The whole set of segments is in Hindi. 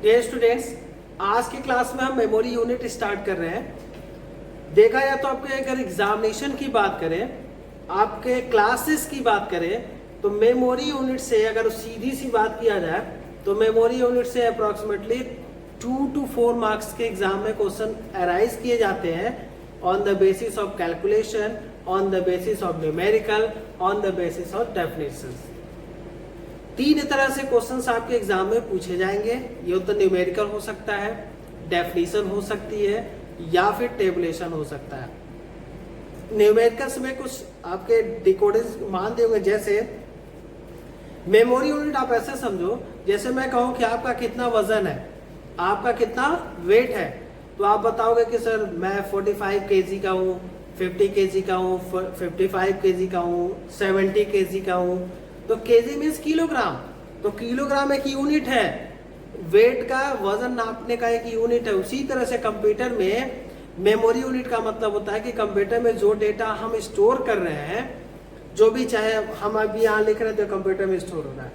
डियर स्टूडेंट्स, आज की क्लास में हम मेमोरी यूनिट स्टार्ट कर रहे हैं। देखा जाए तो आपके अगर एग्जामिनेशन की बात करें, आपके क्लासेस की बात करें, तो मेमोरी यूनिट से अगर सीधी सी बात किया जाए तो मेमोरी यूनिट से अप्रॉक्सीमेटली 2 to 4 मार्क्स के एग्जाम में क्वेश्चन अराइज किए जाते हैं on the basis of calculation, on the basis of numerical, on the basis of definitions. 3 तरह से क्वेश्चंस आपके एग्जाम में पूछे जाएंगे। ये तो न्यूमेरिकल हो सकता है, डेफिनेशन हो सकती है, या फिर टेबुलेशन हो सकता है। न्यूमेरिकल्स में कुछ आपके डिकोडिंग मान दिए होंगे, जैसे मेमोरी यूनिट आप ऐसे समझो, जैसे मैं कहूँ कि आपका कितना वजन है, आपका कितना वेट है, तो आप बताओगे कि सर मैं 45 kg का हूँ, 50 kg का हूँ, 55 kg का हूँ, 70 kg का हूँ। तो केजी मीन्स किलोग्राम, तो किलोग्राम एक यूनिट है, वेट का वजन नापने का एक यूनिट है। उसी तरह से कंप्यूटर में मेमोरी यूनिट का मतलब होता है कि कंप्यूटर में जो डेटा हम स्टोर कर रहे हैं, जो भी चाहे हम अभी यहाँ लिख रहे थे कंप्यूटर में स्टोर हो रहा है।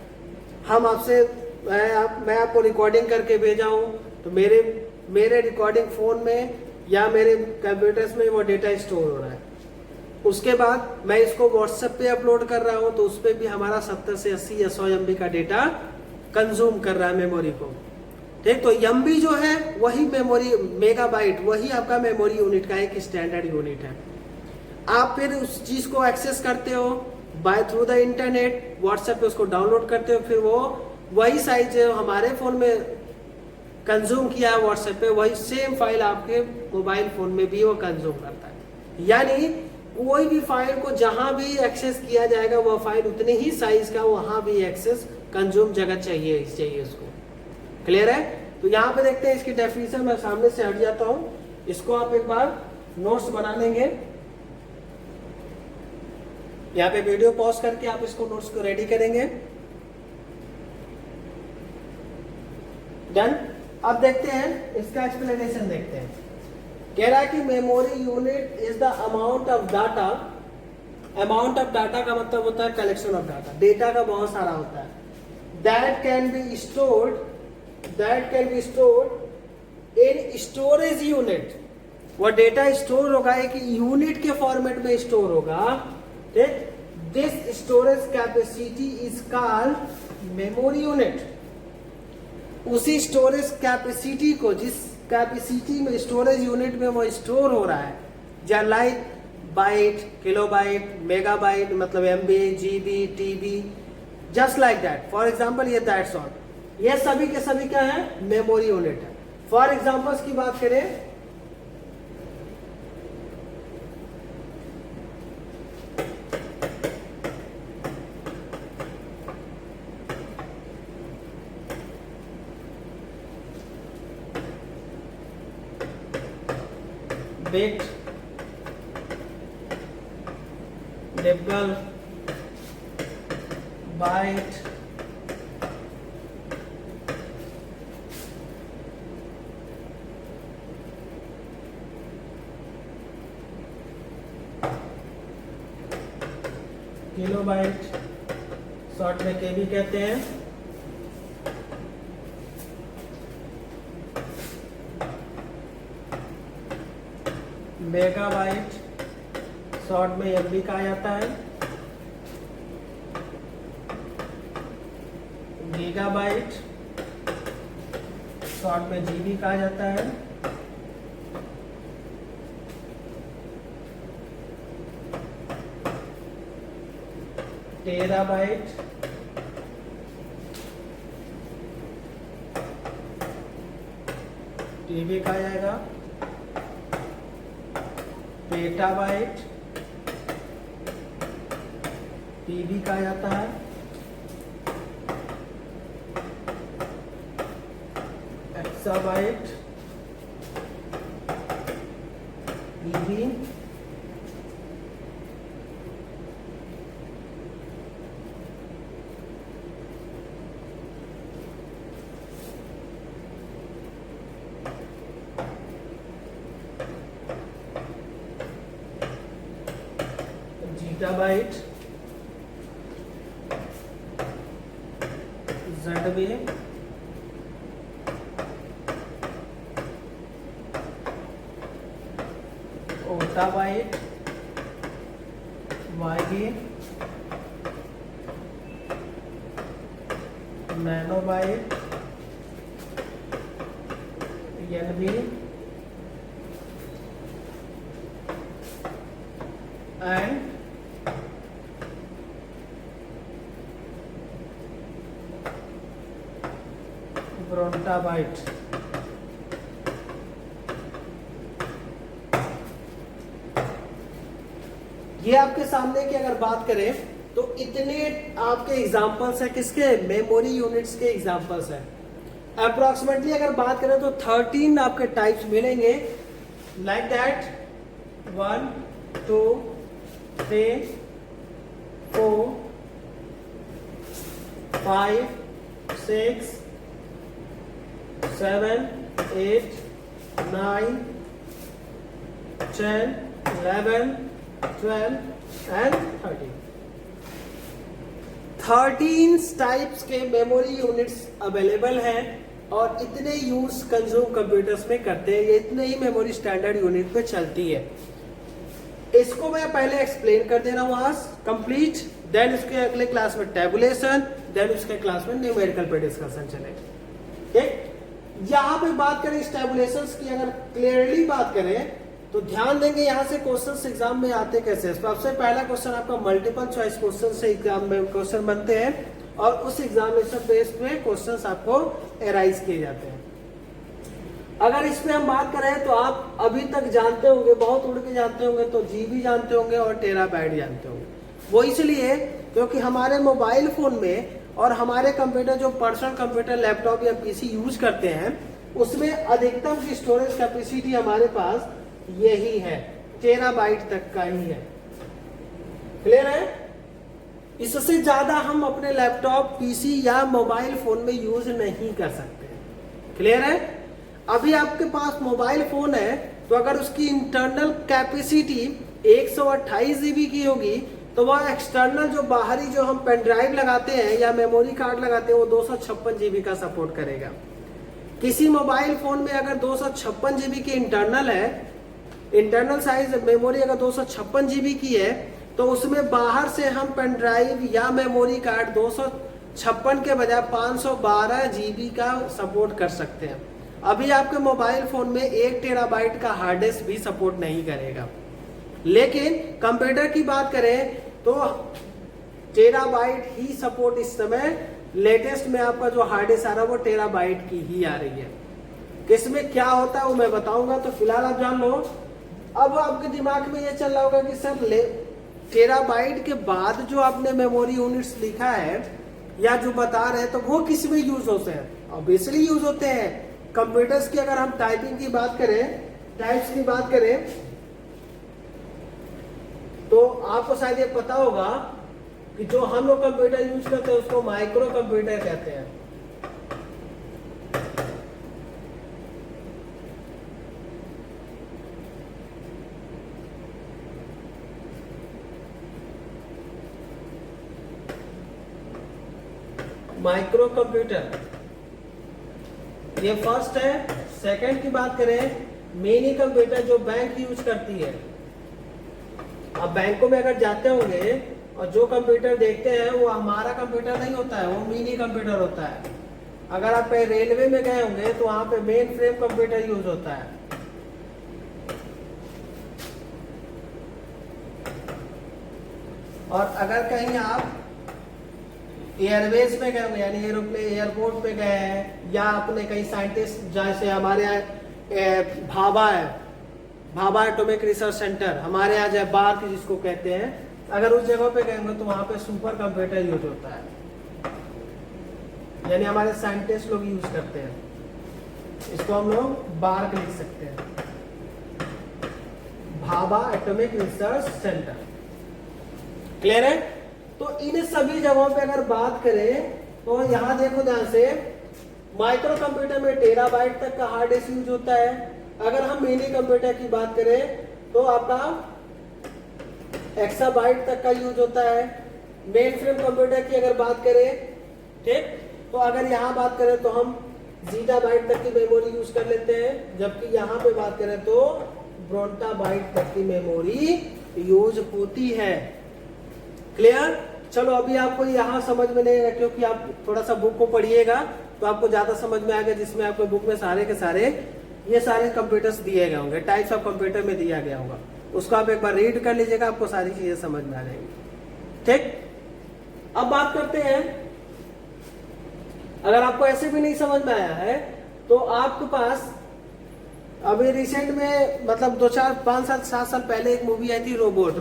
हम आपसे मैं आपको रिकॉर्डिंग करके भेजा हूँ, तो मेरे रिकॉर्डिंग फोन में या मेरे कंप्यूटर्स में वो डेटा स्टोर हो रहा है। उसके बाद मैं इसको व्हाट्सएप पे अपलोड कर रहा हूं, तो उस पर भी हमारा 70 से 80 या 100 MB का डेटा कंज्यूम कर रहा है मेमोरी को। ठीक, तो MB जो है वही मेमोरी, मेगाबाइट वही आपका मेमोरी यूनिट का एक स्टैंडर्ड यूनिट है। आप फिर उस चीज को एक्सेस करते हो by through the internet, WhatsApp पे उसको डाउनलोड करते हो, फिर वो वही साइज हमारे फोन में कंज्यूम किया है व्हाट्सएप पे, वही सेम फाइल आपके मोबाइल फोन में भी वो कंज्यूम करता है। यानी कोई भी फाइल को जहां भी एक्सेस किया जाएगा, वह फाइल उतने ही साइज का वहां भी एक्सेस कंज्यूम जगह चाहिए उसको। क्लियर है? तो यहाँ पे देखते हैं इसकी डेफिनेशन। मैं सामने से हट जाता हूं, इसको आप एक बार नोट्स बना लेंगे। यहाँ पे वीडियो पॉज करके आप इसको नोट्स को रेडी करेंगे। डन। अब देखते हैं इसका एक्सप्लेनेशन देखते हैं। कह रहा है कि memory unit is the amount of data. Amount of data का मतलब होता है कलेक्शन ऑफ डाटा, डेटा का बहुत सारा होता है। That can be stored in storage unit. वह डेटा स्टोर होगा एक यूनिट के फॉर्मेट में स्टोर होगा। ठीक, this storage capacity is called memory unit. उसी स्टोरेज कैपेसिटी को, जिस कैपेसिटी में स्टोरेज यूनिट में वो स्टोर हो रहा है, या लाइक बाइट, किलोबाइट, मेगाबाइट, मतलब MB, GB, TB, just like that. For example ये दैट्स ऑल, ये सभी के सभी क्या है? मेमोरी यूनिट है। फॉर एग्जाम्पल्स की बात करें, bit, decimal, byte, kilobyte, short में KB कहते हैं, मेगाबाइट, शॉर्ट में MB कहा जाता है, गीगाबाइट, शॉर्ट में GB कहा जाता है, टेराबाइट, TB कहा जाएगा, पेटाबाइट, TB कहा जाता है, exabyte, EB, zettabyte, ZB, yottabyte, YB, nanobyte, NB and brontobyte. ये आपके सामने की अगर बात करें तो इतने आपके एग्जांपल्स है, किसके? मेमोरी यूनिट्स के एग्जांपल्स है। अप्रोक्सीमेटली अगर बात करें तो 13 आपके टाइप्स मिलेंगे, लाइक दैट 1 2 3 4 5 6 7 8 9 10 11 12 एंड 13 टाइप्स के मेमोरी यूनिट्स अवेलेबल हैं और इतने यूज कंज्यूम कंप्यूटर्स में करते हैं। ये इतने ही मेमोरी स्टैंडर्ड यूनिट पे चलती है। इसको मैं पहले एक्सप्लेन कर दे रहा हूँ आज कंप्लीट, देन इसके अगले क्लास में टेबुलेशन, देन उसके क्लास में न्यूमेरिकल पे डिस्कशन चलेगा। ठीक, यहाँ पे बात करें इस टेबुलेशंस की, अगर क्लियरली बात करें तो ध्यान देंगे यहाँ से क्वेश्चंस एग्जाम में आते कैसे हैं। सबसे पहला क्वेश्चन आपका मल्टीपल चॉइस क्वेश्चन से एग्जाम में क्वेश्चन बनते हैं और उस एग्जामिनेशन बेस पे क्वेश्चंस आपको एराइज किए जाते हैं। अगर इसमें हम बात करें तो आप अभी तक जानते होंगे, बहुत उड़ के जानते होंगे, तो जीबी जानते होंगे और टेराबाइट जानते होंगे। वो इसलिए क्योंकि हमारे मोबाइल फोन में और हमारे कंप्यूटर, जो पर्सनल कंप्यूटर, लैपटॉप या पीसी यूज करते हैं, उसमें अधिकतम की स्टोरेज कैपेसिटी हमारे पास यही है, टेराबाइट तक का ही है। क्लियर है? इससे ज्यादा हम अपने लैपटॉप, पीसी या मोबाइल फोन में यूज नहीं कर सकते। क्लियर है? अभी आपके पास मोबाइल फोन है तो अगर उसकी इंटरनल कैपेसिटी 128 जीबी की होगी तो वह एक्सटर्नल जो बाहरी जो हम पेन ड्राइव लगाते हैं या मेमोरी कार्ड लगाते हैं वो 256 जीबी का सपोर्ट करेगा। किसी मोबाइल फोन में अगर 256 जीबी की इंटरनल है, इंटरनल साइज मेमोरी अगर 256 जीबी की है तो उसमें बाहर से हम पेन ड्राइव या मेमोरी कार्ड 256 के बजाय 512 जीबी का सपोर्ट कर सकते हैं। अभी आपके मोबाइल फोन में 1 टेराबाइट का हार्ड डिस्क भी सपोर्ट नहीं करेगा। लेकिन कंप्यूटर की बात करें तो टेराबाइट ही सपोर्ट इस समय लेटेस्ट में आपका जो हार्ड डिस्क आ रहा है वो टेराबाइट की ही आ रही है। किसमें क्या होता है वो मैं बताऊंगा, तो फिलहाल आप जान लो। अब आपके दिमाग में ये चल रहा होगा कि सर टेराबाइट के बाद जो आपने मेमोरी यूनिट्स लिखा है या जो बता रहे हैं तो वो किस में यूज होते हैं? ऑब्वियसली यूज होते हैं कंप्यूटर्स की। अगर हम टाइपिंग की बात करें, टाइप्स की बात करें, तो आपको शायद ये पता होगा कि जो हम लोग कंप्यूटर यूज करते हैं उसको माइक्रो कंप्यूटर कहते हैं। माइक्रो कंप्यूटर ये फर्स्ट है। सेकंड की बात करें, मिनी कंप्यूटर जो बैंक यूज करती है। अब बैंकों में अगर जाते होंगे और जो कंप्यूटर देखते हैं वो हमारा कंप्यूटर नहीं होता है, वो मिनी कंप्यूटर होता है। अगर आप रेलवे में गए होंगे तो वहां पे मेन फ्रेम कंप्यूटर यूज होता है। और अगर कहीं आप एयरवेज में गए होंगे, यानी एरोप्लेन एयरपोर्ट पे गए हैं, या अपने कहीं साइंटिस्ट जैसे हमारे यहाँ भाभा है, भाभा एटॉमिक रिसर्च सेंटर, हमारे यहाँ जो बार्क जिसको कहते हैं, अगर उस जगह पे गए होंगे तो वहां पे सुपर कंप्यूटर यूज होता है, यानी हमारे साइंटिस्ट लोग यूज करते हैं। इसको हम लोग बार्क लिख सकते हैं, Bhabha atomic research centre. Clear है? तो इन सभी जगहों पे अगर बात करें तो यहाँ देखो ध्यान से, माइक्रो कंप्यूटर में टेराबाइट तक का हार्ड डिस्क यूज होता है। अगर हम मिनी कंप्यूटर की बात करें तो आपका एक्साबाइट तक का यूज होता है। मेन फ्रेम कंप्यूटर की अगर बात करें, ठीक, तो अगर यहाँ बात करें तो हम जीटाबाइट तक की मेमोरी यूज कर लेते हैं, जबकि यहाँ पे बात करें तो ब्रोंटाबाइट तक की मेमोरी यूज होती है। क्लियर? चलो अभी आपको यहाँ समझ में नहीं आएगा क्योंकि आप थोड़ा सा बुक को पढ़िएगा तो आपको ज्यादा समझ में आएगा, जिसमें आपको बुक में सारे के सारे ये सारे कंप्यूटर्स दिए गए होंगे, टाइप्स ऑफ कंप्यूटर में दिया गया होगा, उसको आप एक बार रीड कर लीजिएगा, आपको सारी चीजें समझ में आ जाएंगी। ठीक, अब बात करते हैं, अगर आपको ऐसे भी नहीं समझ में आया है तो आपके पास अभी रिसेंट में मतलब 2 4 5 साल 7 साल पहले एक मूवी आई थी रोबोट।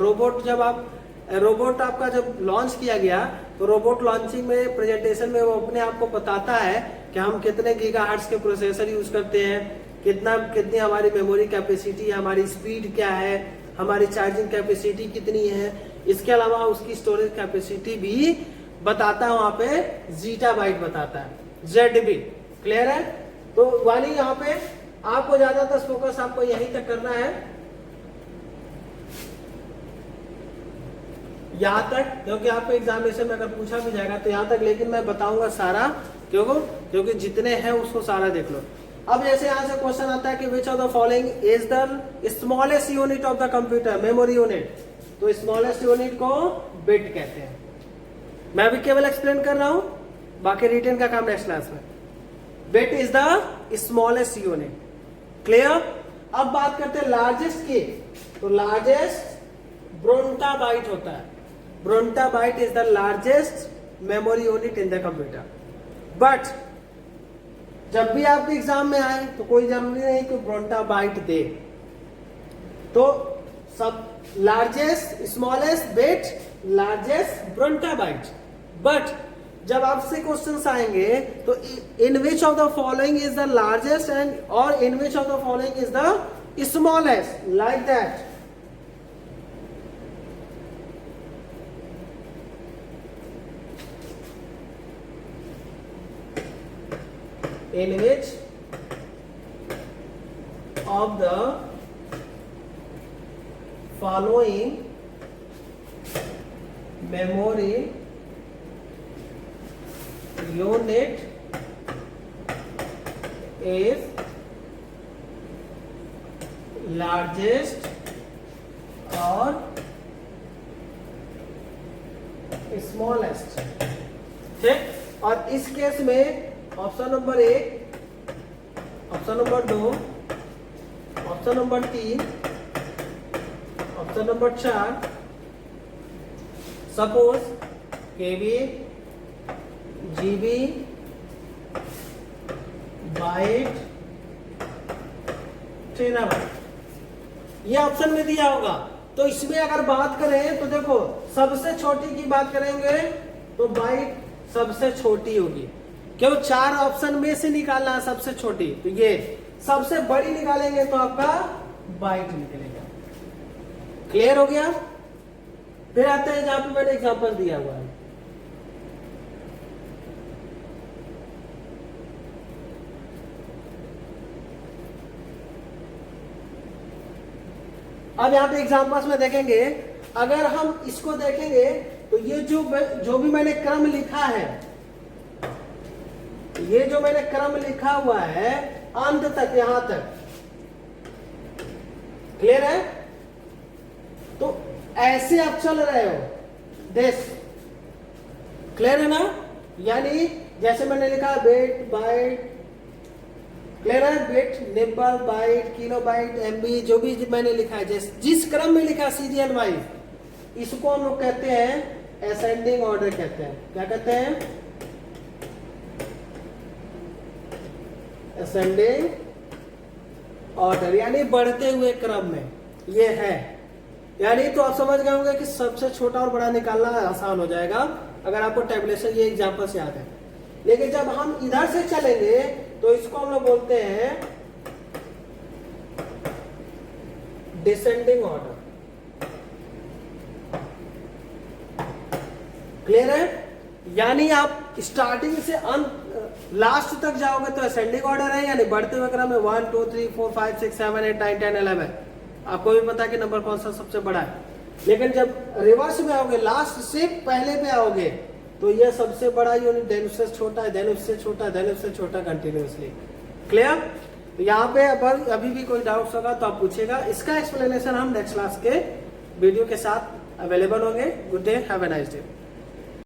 रोबोट आपका जब लॉन्च किया गया तो रोबोट लॉन्चिंग में प्रेजेंटेशन में वो अपने आप को बताता है कि हम कितने गीगाहर्ट्ज के प्रोसेसर यूज करते हैं, कितनी हमारी मेमोरी कैपेसिटी है, हमारी स्पीड क्या है, हमारी चार्जिंग कैपेसिटी कितनी है, इसके अलावा उसकी स्टोरेज कैपेसिटी भी बताता है, वहां पे जीटाबाइट बताता है, ZB। क्लियर है? तो वाली यहाँ पे आपको ज्यादातर फोकस आपको यहीं तक करना है, यहां तक, क्योंकि आपको एग्जामिनेशन में अगर पूछा भी जाएगा तो यहां तक, लेकिन मैं बताऊंगा सारा, क्योंकि जितने हैं उसको सारा देख लो। अब जैसे यहां से क्वेश्चन आता है कि विच of the following is the smallest unit of the computer, memory unit, तो स्मॉलेस्ट यूनिट को बिट कहते हैं। मैं अभी केवल एक्सप्लेन कर रहा हूं, बाकी रिटन का काम नेक्स्ट क्लास में। Bit is the smallest unit. Clear? अब बात करते हैं लार्जेस्ट की, तो लार्जेस्ट ब्रोंटाबाइट होता है। Brontobyte is the largest memory unit in the computer. But जब भी आपके एग्जाम में आए तो कोई जरूरी नहीं कि ब्रोंटाबाइट दे, तो सब largest, smallest bit, largest brontobyte. But जब आपसे क्वेश्चंस आएंगे तो in which of the following is the largest and और in which of the following is the smallest, like that. In which of the following memory unit is largest or smallest? ठीक, और इस केस में option number 1, option number 2, option number 3, option number 4, suppose KB, GB, byte, terabyte, ये ऑप्शन में दिया होगा। तो इसमें अगर बात करें तो देखो, सबसे छोटी की बात करेंगे तो बाइट सबसे छोटी होगी, क्यों? 4 ऑप्शन में से निकालना है सबसे छोटी, तो ये सबसे बड़ी निकालेंगे तो आपका बाइट निकलेगा। क्लियर हो गया? फिर आते हैं जहां पे मैंने एग्जांपल दिया हुआ है। अब यहाँ पे एग्जांपल्स में देखेंगे, अगर हम इसको देखेंगे तो ये जो भी मैंने क्रम लिखा है, ये जो मैंने क्रम लिखा हुआ है अंत तक, यहां तक, क्लियर है? तो ऐसे आप चल रहे हो, दिस, क्लियर है ना? यानी जैसे मैंने लिखा बिट, बाइट, क्लियर है? Bit, nibble, byte, kilobyte, MB, जो भी मैंने लिखा है, जिस क्रम में लिखा सीरियल वाइज, इसको हम लोग कहते हैं असेंडिंग ऑर्डर कहते हैं। क्या कहते हैं? असेंडिंग ऑर्डर, यानी बढ़ते हुए क्रम में ये है। यानी तो आप समझ गए होंगे कि सबसे छोटा और बड़ा निकालना आसान हो जाएगा अगर आपको टेबुलेशन, ये एग्जांपल से याद है। लेकिन जब हम इधर से चलेंगे तो इसको हम लोग बोलते हैं डिसेंडिंग ऑर्डर। क्लियर है? यानी आप स्टार्टिंग से अंत लास्ट तक जाओगे तो असेंडिंग ऑर्डर है, यानी बढ़ते हुए क्रम में 1 2 3 4 5 6 7 8 9 10 11। आपको भी पता है कि नंबर कौन सा सबसे बड़ा है। लेकिन जब रिवर्स में आओगे, लास्ट से पहले पे आओगे, तो यह सबसे बड़ा यूनिट, देन उससे छोटा है, देन उससे छोटा, देन उससे छोटा, कंटिन्यूअसली। क्लियर? तो यहाँ पे अगर अभी भी कोई डाउट्स होगा तो आप पूछेगा। इसका एक्सप्लेनेशन हम नेक्स्ट क्लास के वीडियो के साथ अवेलेबल होंगे। Good day, have a nice day.